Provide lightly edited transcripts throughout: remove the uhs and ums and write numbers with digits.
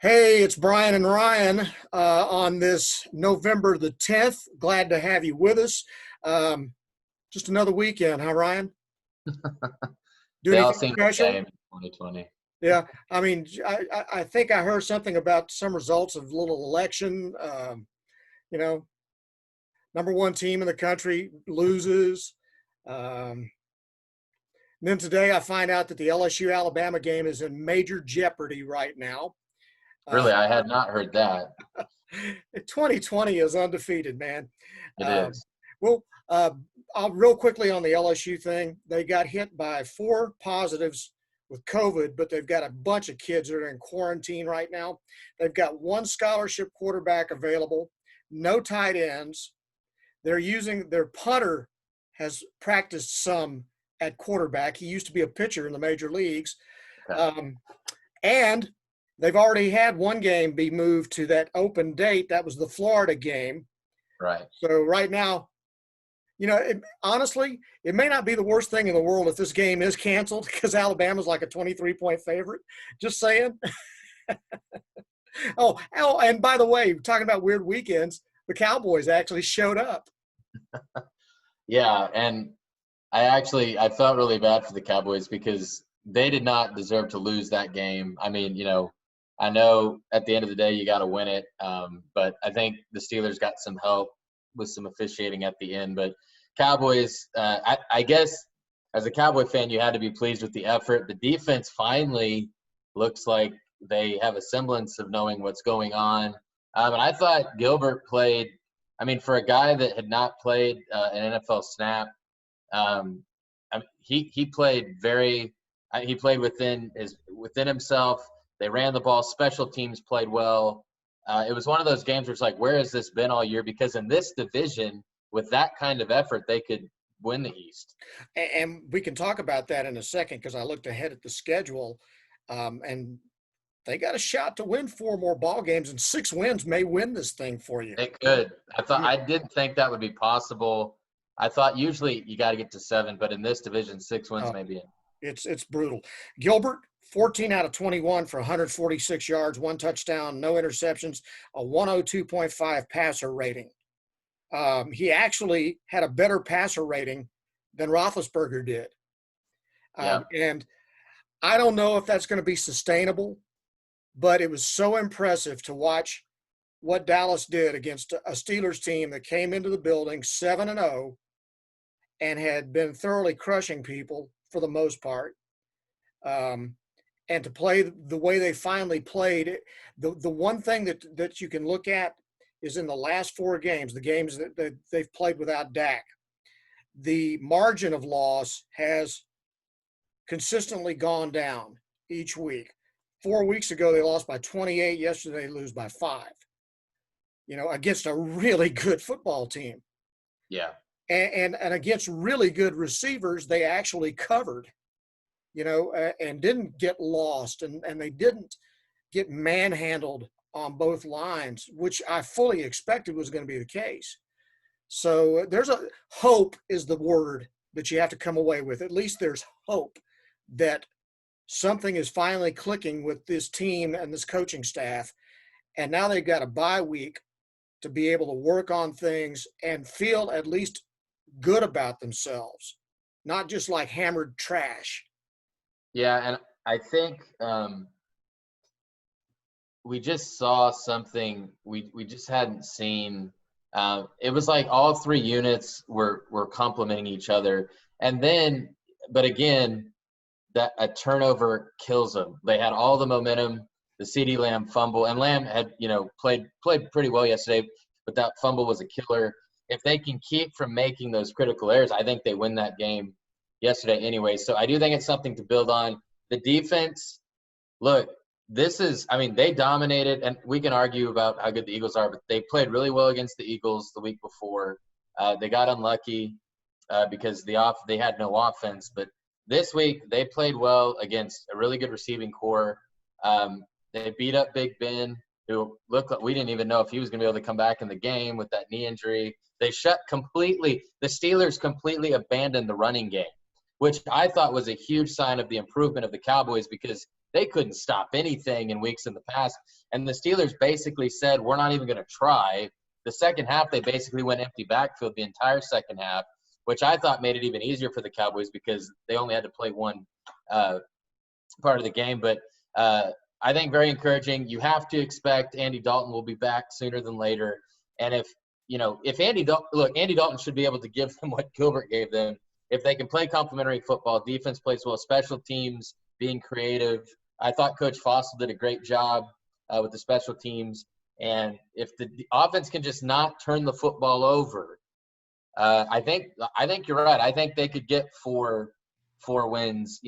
Hey, it's Bryan and Ryan on this November the 10th. Glad to have you with us. Um, just another weekend, huh, Ryan? Do They all anything seem the special? same in 2020. Yeah, I mean, I think I heard something about some results of a little election. You know, number one team in the country loses. Um, then today I find out that the LSU Alabama game is in major jeopardy right now. Uh, Really, I had not heard that. 2020 is undefeated, man. It Um, is. well, I'll real quickly on the LSU thing. They got hit by 4 positives with COVID, but they've got a bunch of kids that are in quarantine right now. They've got one scholarship quarterback available, no tight ends. They're using their punter has practiced some at quarterback. He used to be a pitcher in the major leagues. Okay. Um, and they've already had one game be moved to that open date. That was the Florida game. Right. So right now, honestly, it may not be the worst thing in the world if this game is canceled because Alabama's like a 23-point favorite. Just saying. And by the way, talking about weird weekends, the Cowboys actually showed up. Yeah, and I felt really bad for the Cowboys because they did not deserve to lose that game. I mean, I know at the end of the day you got to win it, but I think the Steelers got some help with some officiating at the end. But Cowboys, I guess as a Cowboy fan, you had to be pleased with the effort. The defense finally looks like they have a semblance of knowing what's going on. And I thought Gilbert played. I mean, for a guy that had not played an NFL snap, um, he played very. He played within himself. They ran the ball. Special teams played well. It was one of those games where it's like, where has this been all year? Because in this division, with that kind of effort, they could win the East. And we can talk about that in a second because I looked ahead at the schedule, and they got a shot to win 4 more ball games, and 6 wins may win this thing for you. It could. I mean, I didn't think that would be possible. I thought usually you got to get to 7, but in this division, 6 wins uh, may be in. it's brutal. Gilbert, 14 out of 21 for 146 yards, 1 touchdown, no interceptions, a 102.5 passer rating. He actually had a better passer rating than Roethlisberger did. Yeah. And I don't know if that's going to be sustainable, but it was so impressive to watch what Dallas did against a Steelers team that came into the building 7-0 and had been thoroughly crushing people for the most part. And to play the way they finally played, the one thing that you can look at is in the last 4 games, the games that they've played without Dak, the margin of loss has consistently gone down each week. 4 weeks ago, they lost by 28. Yesterday, they lose by 5, against a really good football team. Yeah. And against really good receivers, they actually covered, and didn't get lost. And they didn't get manhandled on both lines, which I fully expected was going to be the case. So there's hope is the word that you have to come away with. At least there's hope that something is finally clicking with this team and this coaching staff. And now they've got a bye week to be able to work on things and feel at least good about themselves, not just like hammered trash. Yeah, and I think we just saw something we just hadn't seen. It was like all 3 units were complementing each other, and then, but again, that a turnover kills them. They had all the momentum. The CeeDee Lamb fumble, and Lamb had played pretty well yesterday, but that fumble was a killer. If they can keep from making those critical errors, I think they win that game yesterday anyway. So I do think it's something to build on. The defense, look, they dominated, and we can argue about how good the Eagles are, but they played really well against the Eagles the week before. They got unlucky because they had no offense, but this week they played well against a really good receiving core. They beat up Big Ben, who looked like we didn't even know if he was going to be able to come back in the game with that knee injury. The Steelers completely abandoned the running game, which I thought was a huge sign of the improvement of the Cowboys because they couldn't stop anything in weeks in the past. And the Steelers basically said, we're not even going to try. The second half, they basically went empty backfield the entire second half, which I thought made it even easier for the Cowboys because they only had to play one part of the game. But I think very encouraging. You have to expect Andy Dalton will be back sooner than later. And if Andy Dalton should be able to give them what Gilbert gave them. If they can play complementary football, defense plays well, special teams, being creative. I thought Coach Fossil did a great job with the special teams. And if the offense can just not turn the football over, I think you're right. I think they could get four wins,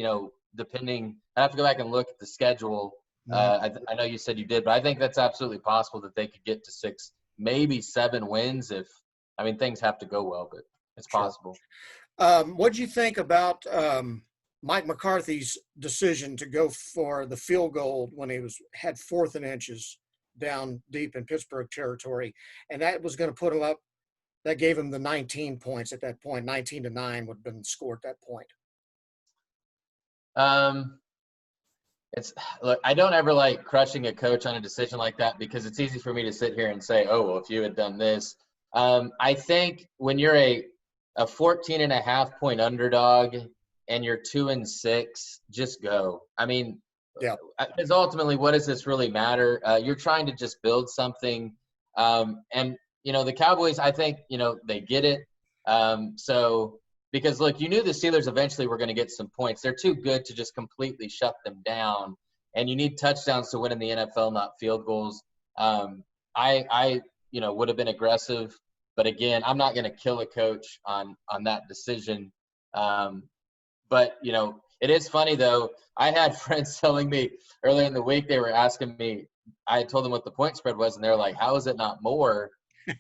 depending. I have to go back and look at the schedule. I know you said you did, but I think that's absolutely possible that they could get to 6, maybe 7 wins if things have to go well, but it's possible. What did you think about Mike McCarthy's decision to go for the field goal when he had 4th and inches down deep in Pittsburgh territory, and that was going to put him up? That gave him the 19 points at that point. 19-9 would have been the score at that point. Look, I don't ever like crushing a coach on a decision like that because it's easy for me to sit here and say, oh, well, if you had done this. I think when you're a 14.5 point underdog and you're 2-6, just go. Yeah. Because ultimately, what does this really matter? You're trying to just build something. And the Cowboys, I think, they get it. Because, look, you knew the Steelers eventually were going to get some points. They're too good to just completely shut them down. And you need touchdowns to win in the NFL, not field goals. I would have been aggressive. But, again, I'm not going to kill a coach on that decision. But, it is funny, though. I had friends telling me earlier in the week, they were asking me, I told them what the point spread was, and they're like, how is it not more?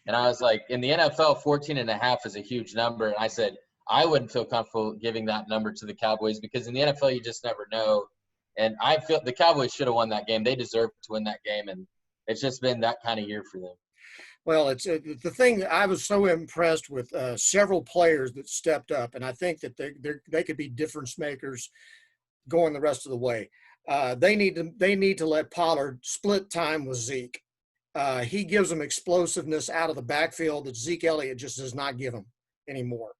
And I was like, in the NFL, 14.5 is a huge number. And I said, I wouldn't feel comfortable giving that number to the Cowboys because in the NFL, you just never know. And I feel the Cowboys should have won that game. They deserved to win that game, and it's just been that kind of year for them. Well, it's the thing. I was so impressed with several players that stepped up, and I think that they could be difference makers going the rest of the way. They need to let Pollard split time with Zeke. He gives them explosiveness out of the backfield that Zeke Elliott just does not give him anymore.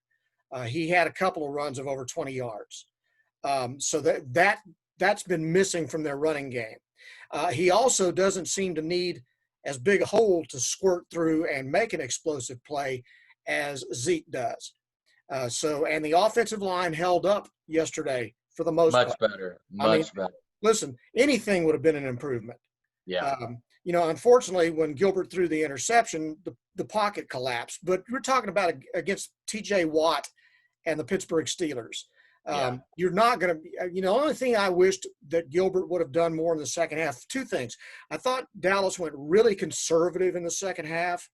He had a couple of runs of over 20 yards. So that's been missing from their running game. He also doesn't seem to need as big a hole to squirt through and make an explosive play as Zeke does. And the offensive line held up yesterday for the most part. Much better. Listen, anything would have been an improvement. Yeah. Unfortunately, when Gilbert threw the interception, the pocket collapsed. But we're talking about against T.J. Watt and the Pittsburgh Steelers. You're not going to – the only thing I wished that Gilbert would have done more in the second half, 2 things. I thought Dallas went really conservative in the second half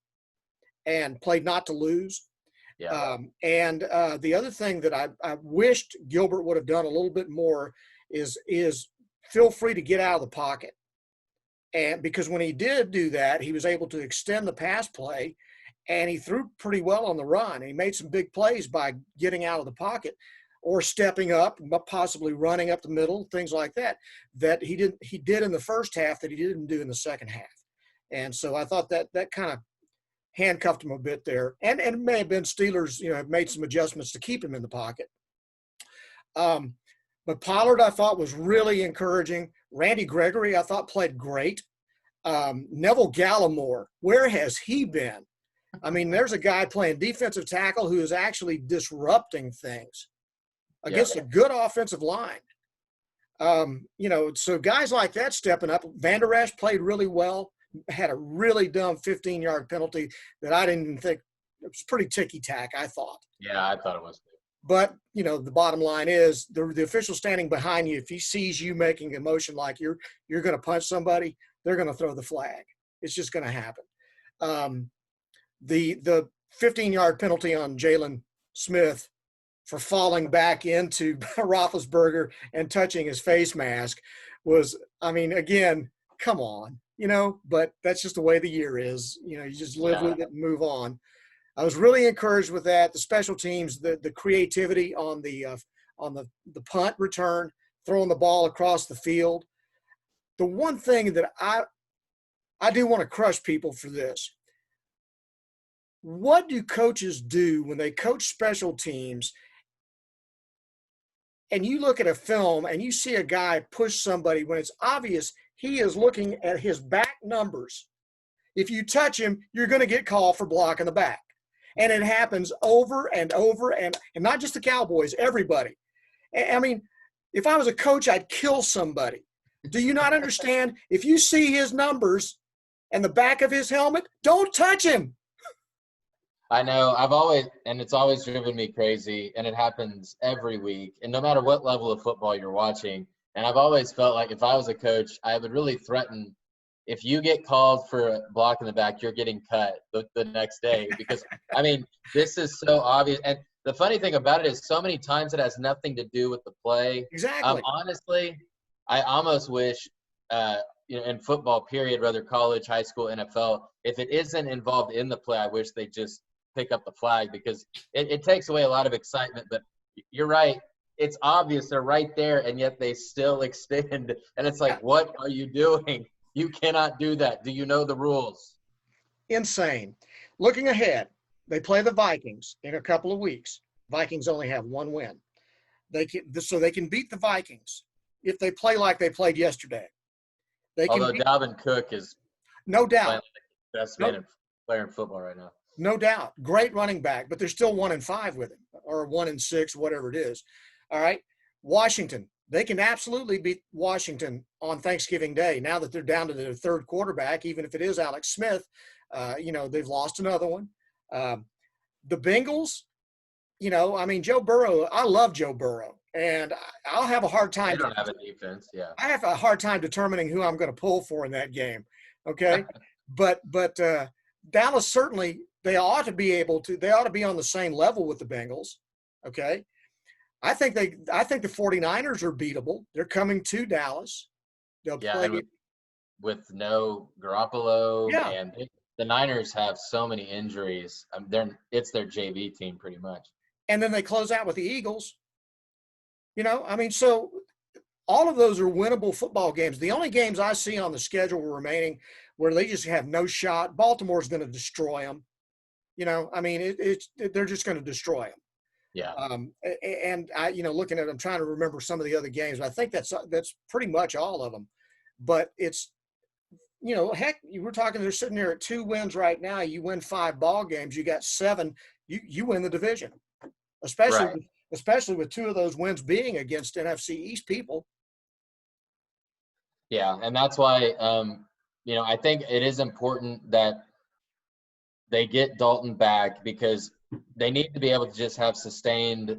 and played not to lose. Yeah. And the other thing that I wished Gilbert would have done a little bit more is feel free to get out of the pocket. And because when he did do that, he was able to extend the pass play, and he threw pretty well on the run. He made some big plays by getting out of the pocket or stepping up, possibly running up the middle, things like that he did in the first half that he didn't do in the second half. And so I thought that kind of handcuffed him a bit there. And it may have been Steelers, have made some adjustments to keep him in the pocket. But Pollard, I thought, was really encouraging. Randy Gregory, I thought, played great. Neville Gallimore, where has he been? There's a guy playing defensive tackle who is actually disrupting things against a good offensive line. So guys like that stepping up. Van Der Esch played really well, had a really dumb 15-yard penalty that I didn't even think – it was pretty ticky-tack, I thought. Yeah, I thought it was. But, the bottom line is the official standing behind you, if he sees you making a motion like you're going to punch somebody, they're going to throw the flag. It's just going to happen. The 15-yard penalty on Jalen Smith for falling back into Roethlisberger and touching his face mask was, again, come on, but that's just the way the year is. You just live with it and move on. I was really encouraged with that. The special teams, the creativity on the punt return, throwing the ball across the field. the one thing that I do want to crush people for this. What do coaches do when they coach special teams and you look at a film and you see a guy push somebody when it's obvious he is looking at his back numbers? If you touch him, you're going to get called for blocking the back. And it happens over and over, and not just the Cowboys, everybody. I mean, if I was a coach, I'd kill somebody. Do you not understand? If you see his numbers and the back of his helmet, don't touch him. I know. It's always driven me crazy, and it happens every week. And no matter what level of football you're watching, and I've always felt like if I was a coach, I would really threaten, if you get called for a block in the back, you're getting cut the next day. Because, I mean, this is so obvious. And the funny thing about it is so many times it has nothing to do with the play. Exactly. Honestly, I almost wish in football, period, whether college, high school, NFL, if it isn't involved in the play, I wish they just pick up the flag, because it takes away a lot of excitement. But you're right. It's obvious they're right there, and yet they still extend. And it's like, what are you doing? You cannot do that. Do you know the rules? Insane. Looking ahead, they play the Vikings in a couple of weeks. Vikings only have one win. They can beat the Vikings if they play like they played yesterday. Although Dalvin Cook is no doubt like the best player in football right now. No doubt. Great running back, but they're still 1-5 with him, or 1-6, whatever it is. All right. Washington, they can absolutely beat Washington on Thanksgiving Day now that they're down to their third quarterback, even if it is Alex Smith. They've lost another one. The Bengals, Joe Burrow, I love Joe Burrow, and I'll have a hard time. They don't have a defense, yeah. I have a hard time determining who I'm going to pull for in that game, okay? but Dallas certainly – they ought to be on the same level with the Bengals. Okay. I think the 49ers are beatable. They're coming to Dallas. They'll play with no Garoppolo. Yeah. And the Niners have so many injuries. It's their JV team pretty much. And then they close out with the Eagles. So all of those are winnable football games. The only games I see on the schedule remaining where they just have no shot, Baltimore's going to destroy them. They're just going to destroy them. Yeah. And I, looking at them, trying to remember some of the other games, I think that's pretty much all of them. But it's, heck, we're talking, they're sitting there at 2 wins right now. You win 5 ball games, you got 7, you win the division, especially with 2 of those wins being against NFC East people. Yeah, and that's why, I think it is important that they get Dalton back, because they need to be able to just have sustained,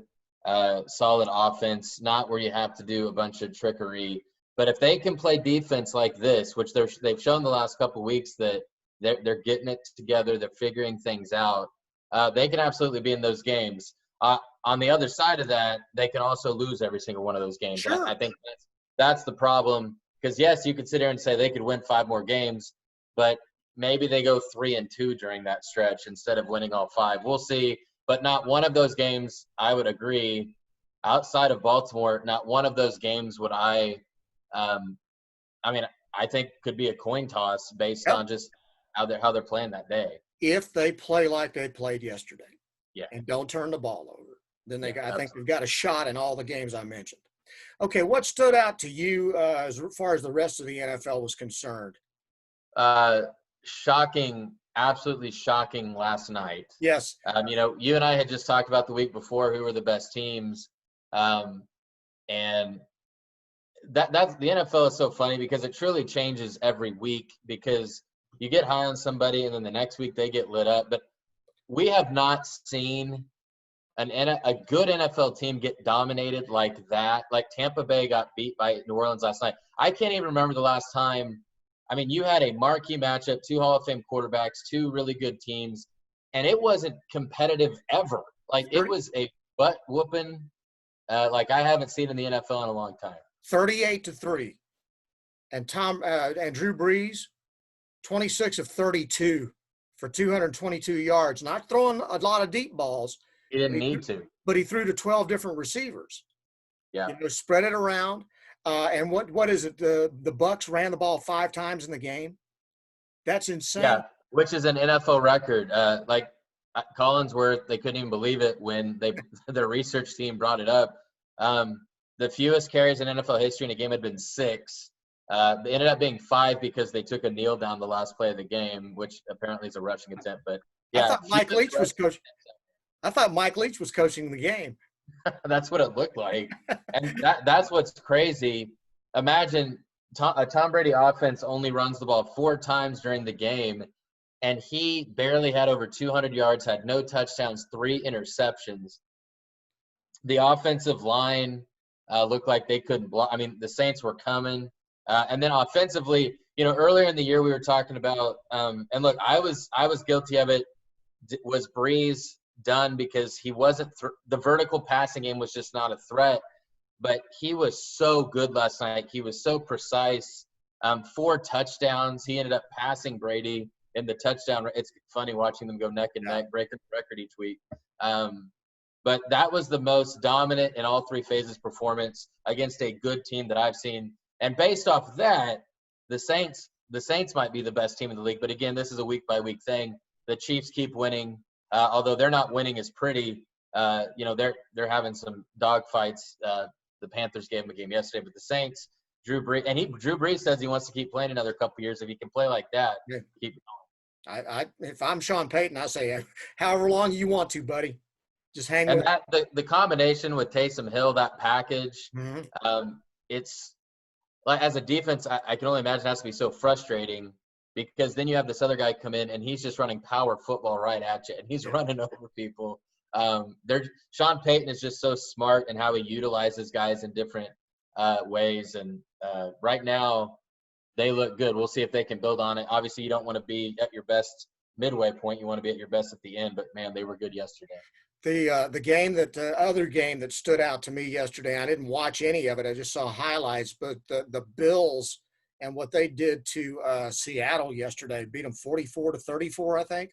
solid offense, not where you have to do a bunch of trickery. But if they can play defense like this, which they've shown the last couple of weeks that they're getting it together, they're figuring things out, they can absolutely be in those games. On the other side of that, they can also lose every single one of those games. Sure. I think that's the problem, because, yes, you could sit here and say they could win 5 more games, but maybe they go 3-2 during that stretch instead of winning all 5. We'll see. But not one of those games, I would agree, outside of Baltimore, not one of those games would I think could be a coin toss based on just how they're playing that day. If they play like they played yesterday, yeah, and don't turn the ball over, then I think they've got a shot in all the games I mentioned. Okay, what stood out to you as far as the rest of the NFL was concerned? Shocking, absolutely shocking last night. Yes. You and I had just talked about the week before who were the best teams. And that's the NFL is so funny, because it truly changes every week, because you get high on somebody and then the next week they get lit up. But we have not seen a good NFL team get dominated like that. Like Tampa Bay got beat by New Orleans last night. I can't even remember the last time. You had a marquee matchup, 2 Hall of Fame quarterbacks, 2 really good teams, and it wasn't competitive ever. Like, it was a butt-whooping like I haven't seen in the NFL in a long time. 38-3. And Drew Brees, 26 of 32 for 222 yards. Not throwing a lot of deep balls. He didn't need to. But he threw to 12 different receivers. Yeah. Spread it around. And what is it? The Bucks ran the ball 5 times in the game. That's insane. Yeah, which is an NFL record. Collinsworth, they couldn't even believe it when their research team brought it up. The fewest carries in NFL history in a game had been 6. They ended up being 5 because they took a kneel down the last play of the game, which apparently is a rushing attempt. But I yeah, thought Mike Leach was coaching. I thought Mike Leach was coaching the game. that's what it looked like, and that's what's crazy. Imagine a Tom Brady offense only runs the ball 4 times during the game, and he barely had over 200 yards, had no touchdowns, 3 interceptions. The offensive line looked like they couldn't block. I mean, the Saints were coming. And then offensively, earlier in the year we were talking about, and look, I was guilty of it. Was Brees done because he wasn't the vertical passing game was just not a threat, but he was so good last night. He was so precise. 4 touchdowns. He ended up passing Brady in the touchdown. It's funny watching them go neck and neck, breaking the record each week. But that was the most dominant in all 3 phases performance against a good team that I've seen. And based off of that, the Saints might be the best team in the league. But again, this is a week by week thing. The Chiefs keep winning, although they're not winning as pretty. They're having some dog fights. The Panthers gave them a game yesterday, but the Saints, Drew Brees says he wants to keep playing another couple years. If he can play like that, keep going. If I'm Sean Payton, I say, however long you want to, buddy. Just hang and with the combination with Taysom Hill, that package, it's like as a defense, I can only imagine it has to be so frustrating because then you have this other guy come in and he's just running power football right at you and he's running over people. Sean Payton is just so smart in how he utilizes guys in different ways, and right now they look good. We'll see if they can build on it. Obviously, you don't want to be at your best midway point; you want to be at your best at the end. But man, they were good yesterday. The game other game that stood out to me yesterday, I didn't watch any of it. I just saw highlights, but the Bills and what they did to Seattle yesterday, beat them 44-34, I think.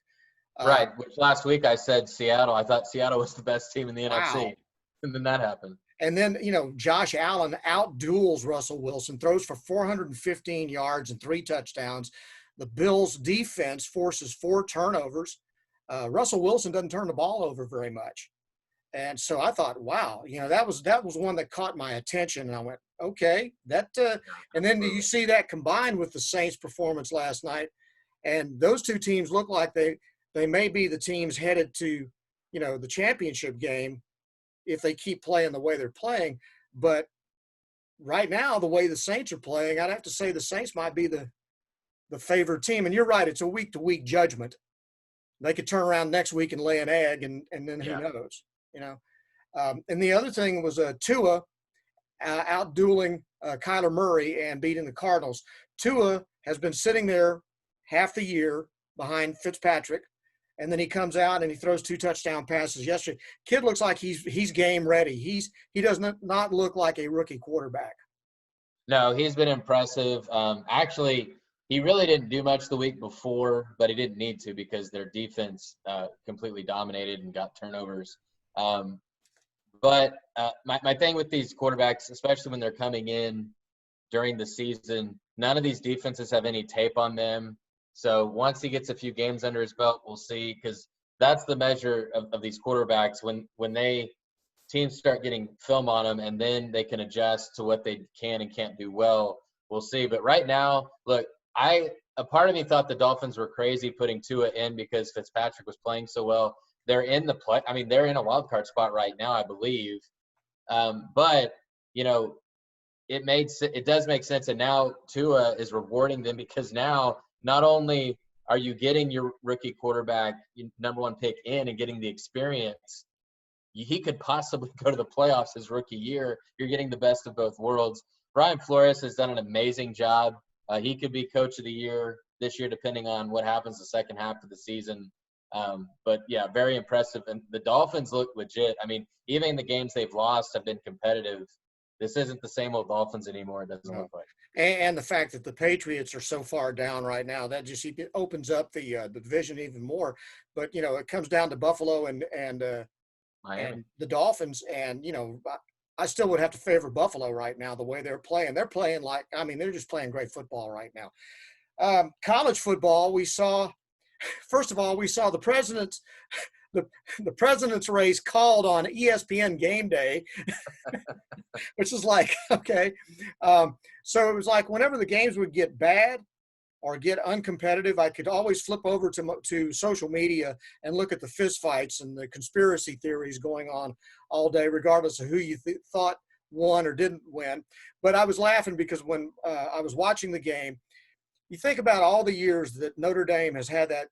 Right. Which last week I said Seattle. I thought Seattle was the best team in the Wow. NFC, and then that happened. And then, Josh Allen outduels Russell Wilson, throws for 415 yards and 3 touchdowns. The Bills defense forces 4 turnovers. Russell Wilson doesn't turn the ball over very much. And so I thought, wow, that was one that caught my attention. And I went, okay, and then you see that combined with the Saints performance last night. And those 2 teams look like they may be the teams headed to, the championship game if they keep playing the way they're playing. But right now, the way the Saints are playing, I'd have to say the Saints might be the favored team. And you're right, it's a week-to-week judgment. They could turn around next week and lay an egg, and then who knows, And the other thing was Tua outdueling Kyler Murray and beating the Cardinals. Tua has been sitting there half the year behind Fitzpatrick, and then he comes out and he throws 2 touchdown passes yesterday. Kid looks like he's game ready. He does not look like a rookie quarterback. No, he's been impressive. Actually, he really didn't do much the week before, but he didn't need to because their defense completely dominated and got turnovers. But my thing with these quarterbacks, especially when they're coming in during the season, none of these defenses have any tape on them. So once he gets a few games under his belt, we'll see, because that's the measure of these quarterbacks when teams start getting film on them and then they can adjust to what they can and can't do well. We'll see. But right now, look, a part of me thought the Dolphins were crazy putting Tua in because Fitzpatrick was playing so well. They're in the play. I mean, they're in a wild card spot right now, I believe. But it does make sense. And now Tua is rewarding them because now not only are you getting your rookie quarterback, number 1 pick in and getting the experience, he could possibly go to the playoffs his rookie year. You're getting the best of both worlds. Brian Flores has done an amazing job. He could be coach of the year this year, depending on what happens the second half of the season. But yeah, very impressive. And the Dolphins look legit. I mean, even the games they've lost have been competitive. This isn't the same old Dolphins anymore. It doesn't look like. And the fact that the Patriots are so far down right now, that just opens up the division even more. But it comes down to Buffalo and the Dolphins, and I still would have to favor Buffalo right now, the way they're playing. They're playing they're just playing great football right now. College football, first of all, we saw the president's race called on ESPN GameDay, which is like, okay. So it was like whenever the games would get bad or get uncompetitive, I could always flip over to social media and look at the fistfights and the conspiracy theories going on all day, regardless of who you thought won or didn't win. But I was laughing because when I was watching the game, you think about all the years that Notre Dame has had that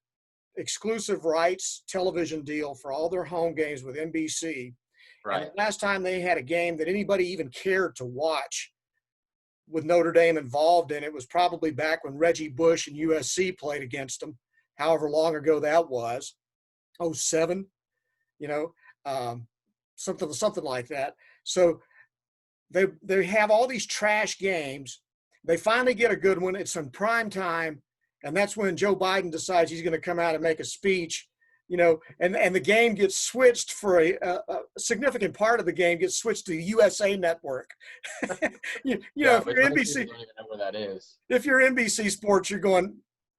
exclusive rights television deal for all their home games with NBC. Right. And the last time they had a game that anybody even cared to watch with Notre Dame involved in it was probably back when Reggie Bush and USC played against them, however long ago that was, 07, something like that. So they have all these trash games. They finally get a good one. It's in prime time, and that's when Joe Biden decides he's going to come out and make a speech, and the game gets switched for a significant part of the game gets switched to USA Network. If you're NBC, don't even know where that is. If you're NBC Sports, you're going,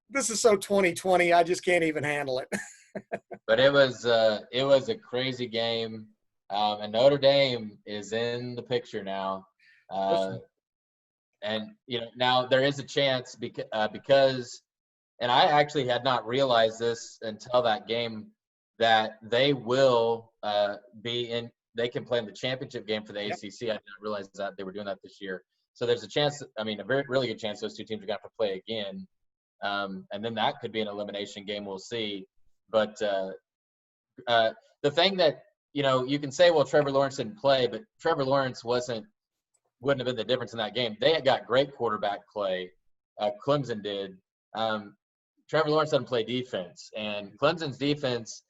this is so 2020. I just can't even handle it. But it was a crazy game, and Notre Dame is in the picture now. And now there is a chance because, and I actually had not realized this until that game, that they will be in. They can play in the championship game for the ACC. I didn't realize that they were doing that this year. So there's a chance. A really good chance those two teams are going to have to play again, and then that could be an elimination game. We'll see. But the thing that you can say, well, Trevor Lawrence didn't play, but Trevor Lawrence wouldn't have been the difference in that game. They had got great quarterback play. Clemson did. Trevor Lawrence doesn't play defense, and Clemson's defense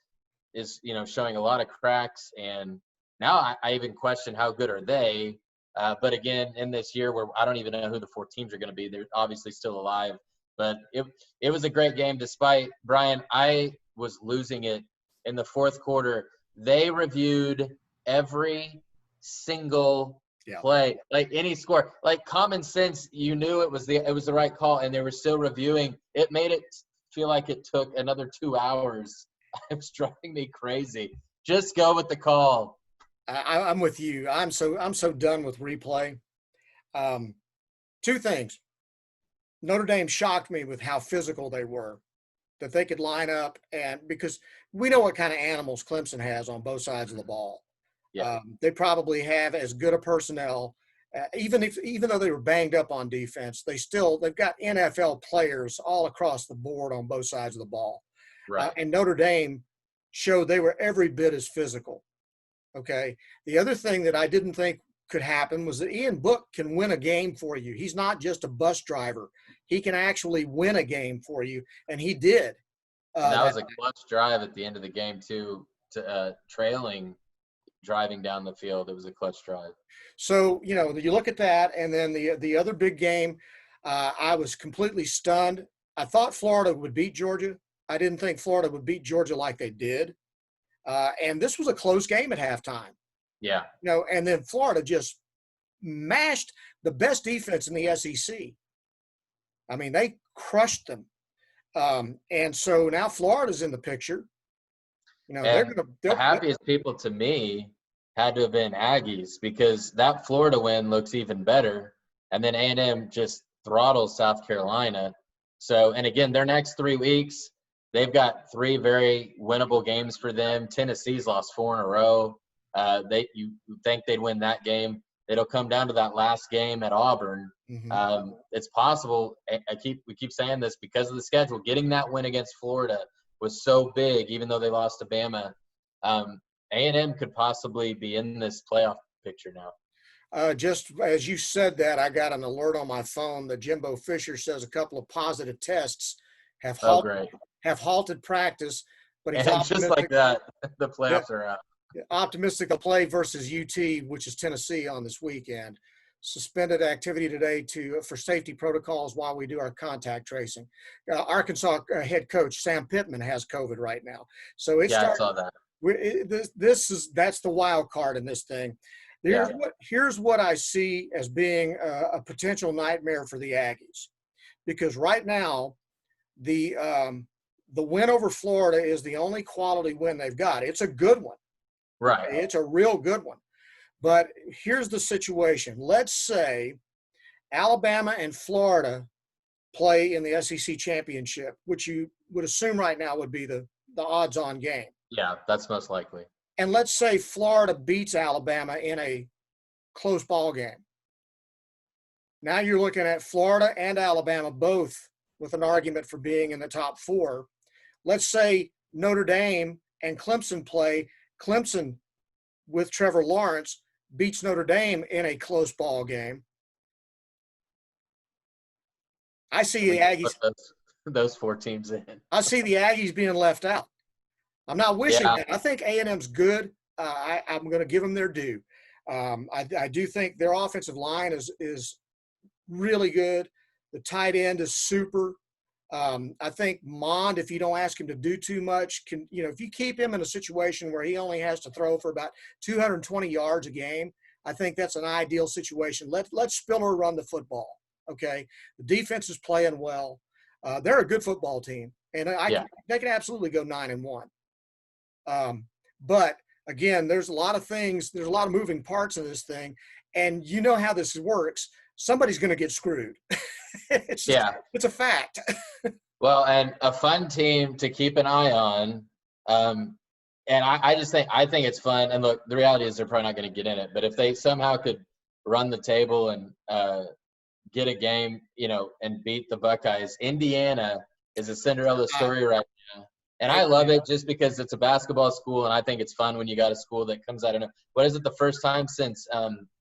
is, showing a lot of cracks. And now I even question how good are they. But again, in this year where I don't even know who the 4 teams are going to be, they're obviously still alive. But it was a great game. Despite Bryan, I was losing it in the fourth quarter. They reviewed every single play, like any score, like common sense. You knew it was the right call, and they were still reviewing. It made it feel like it took another 2 hours. It was driving me crazy. Just go with the call. I'm with you. I'm so done with replay. 2 things. Notre Dame shocked me with how physical they were, that they could line up, and because we know what kind of animals Clemson has on both sides of the ball. Yeah. They probably have as good a personnel, even though they were banged up on defense, they've got NFL players all across the board on both sides of the ball. Right. And Notre Dame showed they were every bit as physical. Okay. The other thing that I didn't think could happen was that Ian Book can win a game for you. He's not just a bus driver. He can actually win a game for you, and he did. That was a clutch drive at the end of the game too, trailing, driving down the field. It was a clutch drive. So, you look at that, and then the other big game, I was completely stunned. I thought Florida would beat Georgia. I didn't think Florida would beat Georgia like they did. And this was a close game at halftime. Yeah. And then Florida just mashed the best defense in the SEC. They crushed them. And so now Florida's in the picture. The happiest people to me had to have been Aggies, because that Florida win looks even better. And then A&M just throttles South Carolina. So, and again, their next 3 weeks, they've got 3 very winnable games for them. Tennessee's lost 4 in a row. You think they'd win that game. It'll come down to that last game at Auburn. Mm-hmm. It's possible. We keep saying this because of the schedule. Getting that win against Florida was so big, even though they lost to Bama. A&M could possibly be in this playoff picture now. Just as you said that, I got an alert on my phone that Jimbo Fisher says a couple of positive tests have halted practice. But he's just like that, the playoffs are out. Optimistic they'll play versus UT, which is Tennessee, on this weekend. Suspended activity today for safety protocols while we do our contact tracing. Arkansas head coach Sam Pittman has COVID right now, so I saw that. That's the wild card in this thing. Here's what I see as being a potential nightmare for the Aggies, because right now the win over Florida is the only quality win they've got. It's a good one. Right. It's a real good one. But here's the situation. Let's say Alabama and Florida play in the SEC championship, which you would assume right now would be the odds-on game. Yeah, that's most likely. And let's say Florida beats Alabama in a close ball game. Now you're looking at Florida and Alabama both with an argument for being in the top four. Let's say Notre Dame and Clemson play. Clemson, with Trevor Lawrence, beats Notre Dame in a close ball game. I see the Aggies. Those four teams in. I see the Aggies being left out. I'm not wishing that. I think A&M's good. I'm going to give them their due. I do think their offensive line is really good. The tight end is super. I think Mond, if you don't ask him to do too much, if you keep him in a situation where he only has to throw for about 220 yards a game, I think that's an ideal situation. Let Spiller run the football. Okay, the defense is playing well. They're a good football team, and they can absolutely go 9-1. But again, there's a lot of things. There's a lot of moving parts in this thing, and you know how this works. Somebody's going to get screwed. It's a fact. Well, and a fun team to keep an eye on. And I think it's fun. And look, the reality is they're probably not going to get in it. But if they somehow could run the table and get a game, and beat the Buckeyes, Indiana is a Cinderella story right now. And I love it just because it's a basketball school, and I think it's fun when you got a school that comes out of – what is it, the first time since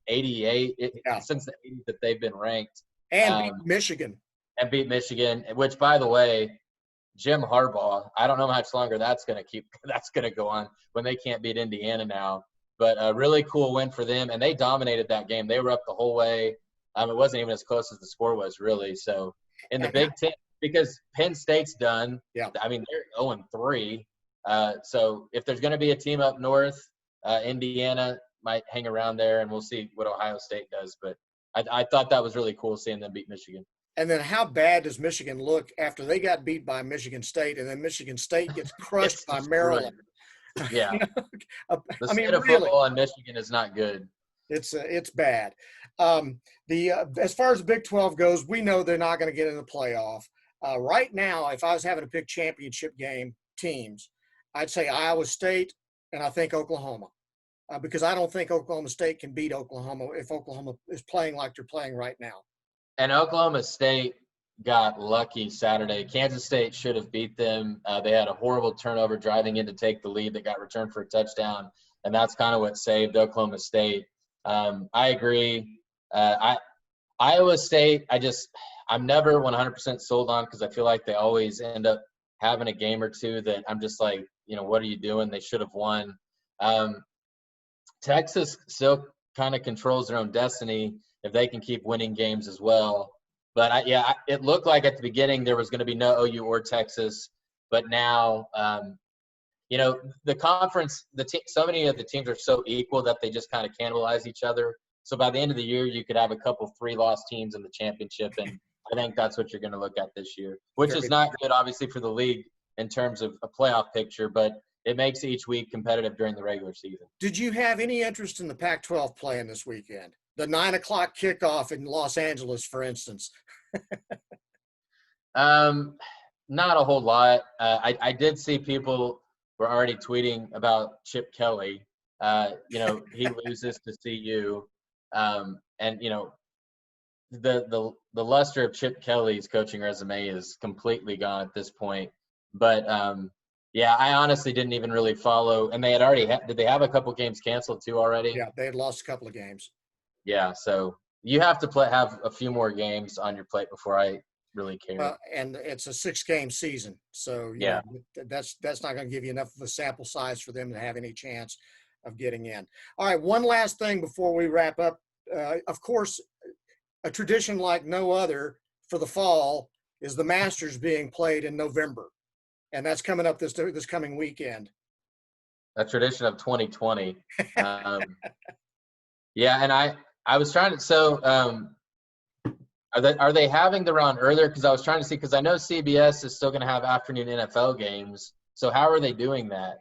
88? Since the 80s that they've been ranked. And beat Michigan. And beat Michigan, which, by the way, Jim Harbaugh, I don't know how much longer that's going to go on when they can't beat Indiana now. But a really cool win for them, and they dominated that game. They were up the whole way. It wasn't even as close as the score was, really. So in the Big Ten, because Penn State's done. Yeah. I mean, they're 0-3. So if there's going to be a team up north, Indiana might hang around there, and we'll see what Ohio State does. But I thought that was really cool seeing them beat Michigan. And then how bad does Michigan look after they got beat by Michigan State, and then Michigan State gets crushed by Maryland? Yeah. The state of really, football in Michigan is not good. It's bad. As far as the Big 12 goes, we know they're not going to get in the playoff. Right now, if I was having to pick championship game teams, I'd say Iowa State, and I think Oklahoma, because I don't think Oklahoma State can beat Oklahoma if Oklahoma is playing like they're playing right now. And Oklahoma State got lucky Saturday. Kansas State should have beat them. They had a horrible turnover driving in to take the lead that got returned for a touchdown, and that's kind of what saved Oklahoma State. I agree. Iowa State, I'm never 100% sold on because I feel like they always end up having a game or two that I'm just like, what are you doing? They should have won. Texas still kind of controls their own destiny if they can keep winning games as well. But, it looked like at the beginning there was going to be no OU or Texas. But now, the conference, so many of the teams are so equal that they just kind of cannibalize each other. So by the end of the year, you could have a couple 3-loss teams in the championship, and I think that's what you're going to look at this year, which is not good, obviously, for the league in terms of a playoff picture, but it makes each week competitive during the regular season. Did you have any interest in the Pac-12 playing this weekend? The 9:00 kickoff in Los Angeles, for instance. Not a whole lot. I did see people were already tweeting about Chip Kelly. He loses to CU. And the luster of Chip Kelly's coaching resume is completely gone at this point. But I honestly didn't even really follow. And they had already did they have a couple games canceled too already? Yeah, they had lost a couple of games. Yeah, so you have to have a few more games on your plate before I really care. And it's a 6-game season, so that's not going to give you enough of a sample size for them to have any chance of getting in. All right, one last thing before we wrap up. Of course, a tradition like no other for the fall is the Masters being played in November, and that's coming up this coming weekend. A tradition of 2020. Yeah, and I was trying to. So, are they having the round earlier? Because I was trying to see, because I know CBS is still going to have afternoon NFL games. So how are they doing that?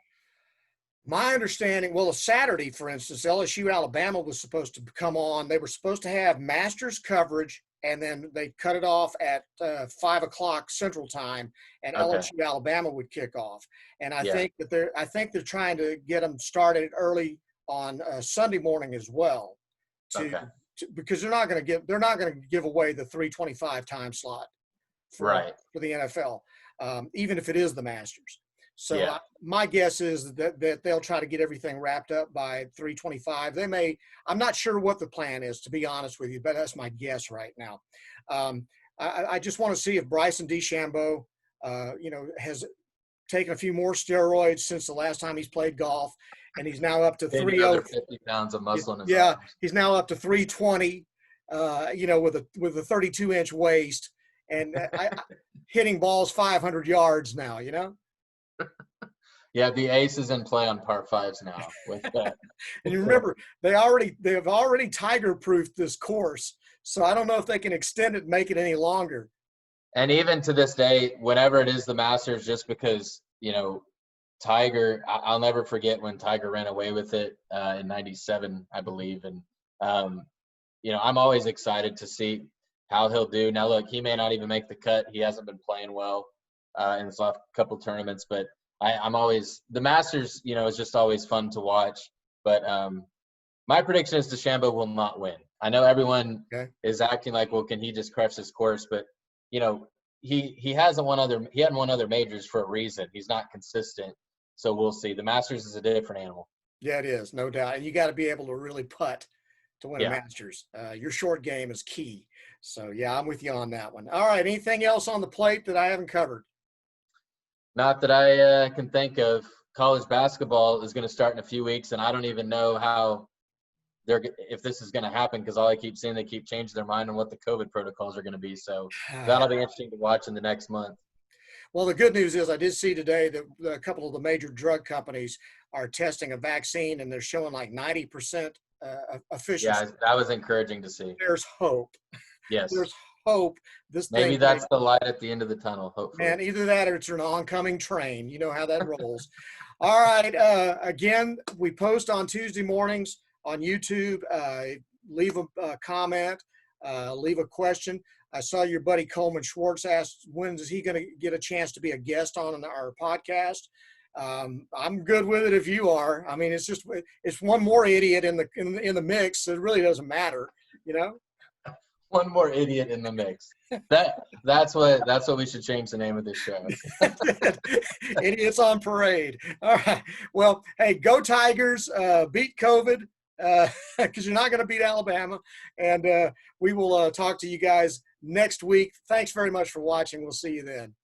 My understanding, well, Saturday, for instance, LSU Alabama was supposed to come on. They were supposed to have Masters coverage, and then they cut it off at 5 o'clock Central Time, and Okay. LSU Alabama would kick off. And Yeah. I think they're trying to get them started early on Sunday morning as well, Okay. because they're not going to give away the 3:25 time slot for the NFL, even if it is the Masters. So my guess is that they'll try to get everything wrapped up by 3:25. They may. I'm not sure what the plan is, to be honest with you, but that's my guess right now. I just want to see if Bryson DeChambeau, has taken a few more steroids since the last time he's played golf, and he's now up to 50 pounds of muscle in his Yeah, arms. he's now up to 320. With a 32-inch waist, and hitting balls 500 yards now. Yeah, the ace is in play on par fives now with that. And you remember, they have already tiger-proofed this course, so I don't know if they can extend it and make it any longer. And even to this day, whenever it is the Masters, just because, Tiger, I'll never forget when Tiger ran away with it in '97, I believe. And, I'm always excited to see how he'll do. Now, look, he may not even make the cut. He hasn't been playing well in his last couple tournaments, but I'm always – the Masters, is just always fun to watch. But my prediction is DeChambeau will not win. I know everyone is acting like, well, can he just crush this course? But, he hadn't won other majors for a reason. He's not consistent. So we'll see. The Masters is a different animal. Yeah, it is, no doubt. And you got to be able to really putt to win a Masters. Your short game is key. So, yeah, I'm with you on that one. All right, anything else on the plate that I haven't covered? Not that I can think of. College basketball is going to start in a few weeks, and I don't even know how if this is going to happen, because all I keep seeing, they keep changing their mind on what the COVID protocols are going to be. So that'll be interesting to watch in the next month. Well, the good news is I did see today that a couple of the major drug companies are testing a vaccine, and they're showing like 90% efficiency. Yeah, that was encouraging to see. There's hope. Yes. There's hope. Maybe that's the light at the end of the tunnel, hopefully. Man, either that or it's an oncoming train. You know how that rolls. All right. Again, we post on Tuesday mornings on YouTube. Leave a comment. Leave a question. I saw your buddy Coleman Schwartz asked, when is he going to get a chance to be a guest on our podcast? I'm good with it if you are. I mean, it's one more idiot in the mix. So it really doesn't matter, One more idiot in the mix. That's what we should change the name of this show. Idiots on parade. All right. Well, hey, go Tigers. Beat COVID, because you're not going to beat Alabama. And we will talk to you guys next week. Thanks very much for watching. We'll see you then.